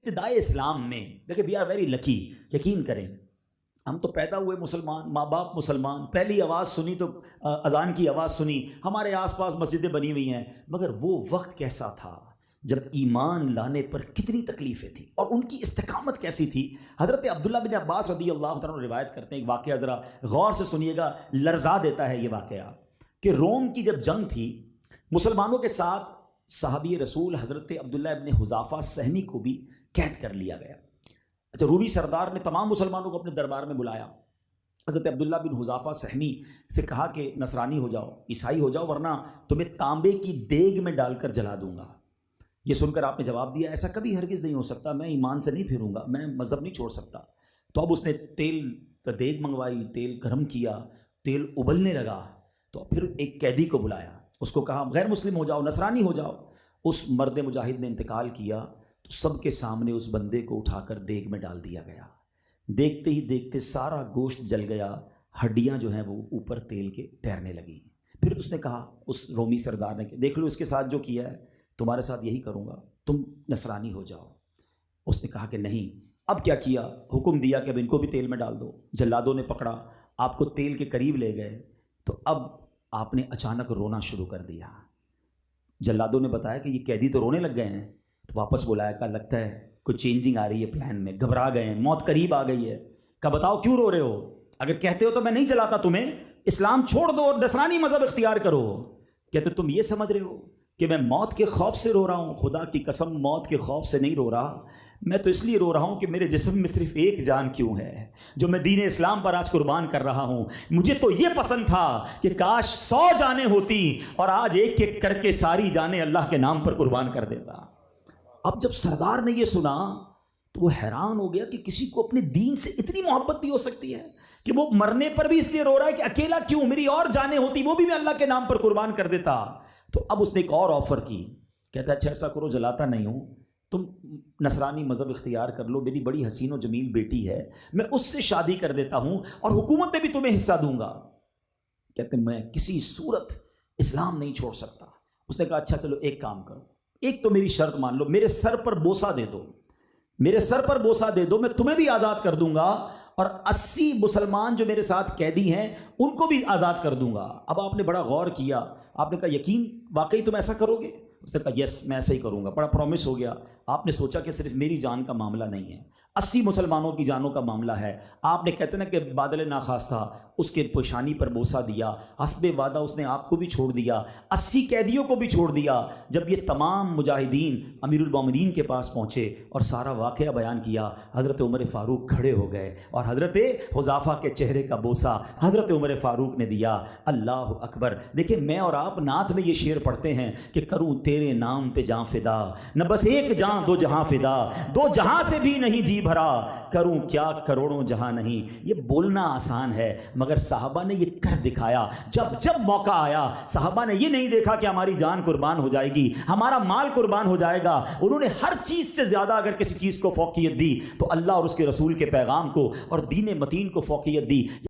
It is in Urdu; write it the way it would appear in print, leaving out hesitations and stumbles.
ابتدائے اسلام میں دیکھیں وی آر ویری لکی. یقین کریں ہم تو پیدا ہوئے مسلمان، ماں باپ مسلمان، پہلی آواز سنی تو اذان کی آواز سنی، ہمارے آس پاس مسجدیں بنی ہوئی ہیں، مگر وہ وقت کیسا تھا جب ایمان لانے پر کتنی تکلیفیں تھیں اور ان کی استقامت کیسی تھی. حضرت عبداللہ بن عباس رضی اللہ تعالیٰ روایت کرتے ہیں، ایک واقعہ ذرا غور سے سنیے گا، لرزا دیتا ہے یہ واقعہ، کہ روم کی جب جنگ تھی مسلمانوں کے ساتھ صحابی رسول حضرت عبداللہ ابن حذافہ سہمی کو بھی قید کر لیا گیا. اچھا، رومی سردار نے تمام مسلمانوں کو اپنے دربار میں بلایا. حضرت عبداللہ بن حذافہ سہمی سے کہا کہ نصرانی ہو جاؤ، عیسائی ہو جاؤ، ورنہ تمہیں تانبے کی دیگ میں ڈال کر جلا دوں گا. یہ سن کر آپ نے جواب دیا ایسا کبھی ہرگز نہیں ہو سکتا، میں ایمان سے نہیں پھروں گا، میں مذہب نہیں چھوڑ سکتا. تو اب اس نے تیل کا دیگ منگوائی، تیل گرم کیا، تیل ابلنے لگا، تو پھر ایک قیدی کو بلایا، اس کو کہا غیر مسلم ہو جاؤ، نصرانی ہو جاؤ. اس مرد مجاہد نے انتقال کیا تو سب کے سامنے اس بندے کو اٹھا کر دیگ میں ڈال دیا گیا. دیکھتے ہی دیکھتے سارا گوشت جل گیا، ہڈیاں جو ہیں وہ اوپر تیل کے تیرنے لگی. پھر اس نے کہا اس رومی سردار نے کہ دیکھ لو اس کے ساتھ جو کیا ہے، تمہارے ساتھ یہی کروں گا، تم نصرانی ہو جاؤ. اس نے کہا کہ نہیں. اب کیا کیا؟ حکم دیا کہ اب ان کو بھی تیل میں ڈال دو. جلادوں نے پکڑا، آپ کو تیل کے قریب لے گئے تو اب آپ نے اچانک رونا شروع کر دیا. جلادوں نے بتایا کہ یہ قیدی تو رونے لگ گئے ہیں، تو واپس بلایا، کہا لگتا ہے کوئی چینجنگ آ رہی ہے پلان میں، گھبرا گئے ہیں، موت قریب آ گئی ہے. کہا بتاؤ کیوں رو رہے ہو؟ اگر کہتے ہو تو میں نہیں چلاتا تمہیں، اسلام چھوڑ دو اور نصرانی مذہب اختیار کرو. کہتے تم یہ سمجھ رہے ہو کہ میں موت کے خوف سے رو رہا ہوں؟ خدا کی قسم موت کے خوف سے نہیں رو رہا، میں تو اس لیے رو رہا ہوں کہ میرے جسم میں صرف ایک جان کیوں ہے جو میں دین اسلام پر آج قربان کر رہا ہوں. مجھے تو یہ پسند تھا کہ کاش 100 جانیں ہوتی اور آج ایک ایک کر کے ساری جانیں اللہ کے نام پر قربان کر دیتا. اب جب سردار نے یہ سنا تو وہ حیران ہو گیا کہ کسی کو اپنے دین سے اتنی محبت بھی ہو سکتی ہے کہ وہ مرنے پر بھی اس لیے رو رہا ہے کہ اکیلا کیوں، میری اور جانیں ہوتی وہ بھی میں اللہ کے نام پر قربان کر دیتا. تو اب اس نے ایک اور آفر کی، کہتا ہے اچھا ایسا کرو، جلاتا نہیں ہوں، تم نصرانی مذہب اختیار کر لو، میری بڑی حسین و جمیل بیٹی ہے، میں اس سے شادی کر دیتا ہوں اور حکومت میں بھی تمہیں حصہ دوں گا. کہتے میں کسی صورت اسلام نہیں چھوڑ سکتا. اس نے کہا اچھا چلو ایک کام کرو، ایک تو میری شرط مان لو، میرے سر پر بوسہ دے دو، میرے سر پر بوسہ دے دو، میں تمہیں بھی آزاد کر دوں گا اور 80 مسلمان جو میرے ساتھ قیدی ہیں ان کو بھی آزاد کر دوں گا. اب آپ نے بڑا غور کیا، آپ نے کہا یقین واقعی تم ایسا کرو گے؟ اس نے کہا یس میں ایسا ہی کروں گا. بڑا پرومس ہو گیا. آپ نے سوچا کہ صرف میری جان کا معاملہ نہیں ہے، 80 مسلمانوں کی جانوں کا معاملہ ہے. آپ نے کہتے نا کہ بادل ناخواستہ اس کے پیشانی پر بوسہ دیا، حسب وعدہ اس نے آپ کو بھی چھوڑ دیا، 80 قیدیوں کو بھی چھوڑ دیا. جب یہ تمام مجاہدین امیر المومنین کے پاس پہنچے اور سارا واقعہ بیان کیا، حضرت عمر فاروق کھڑے ہو گئے اور حضرت حذافہ کے چہرے کا بوسہ حضرت عمر فاروق نے دیا. اللہ اکبر. دیکھیں میں اور آپ نعت میں یہ شعر پڑھتے ہیں کہ کروں تیرے نام پہ جاں فدا، نہ بس ایک جاں دو جہاں فدا، دو جہاں سے بھی نہیں جی بھرا، کروں کیا کروڑوں جہاں نہیں. یہ بولنا آسان ہے مگر صحابہ نے یہ کر دکھایا. جب جب موقع آیا صحابہ نے یہ نہیں دیکھا کہ ہماری جان قربان ہو جائے گی، ہمارا مال قربان ہو جائے گا. انہوں نے ہر چیز سے زیادہ اگر کسی چیز کو فوقیت دی تو اللہ اور اس کے رسول کے پیغام کو اور دین متین کو فوقیت دی.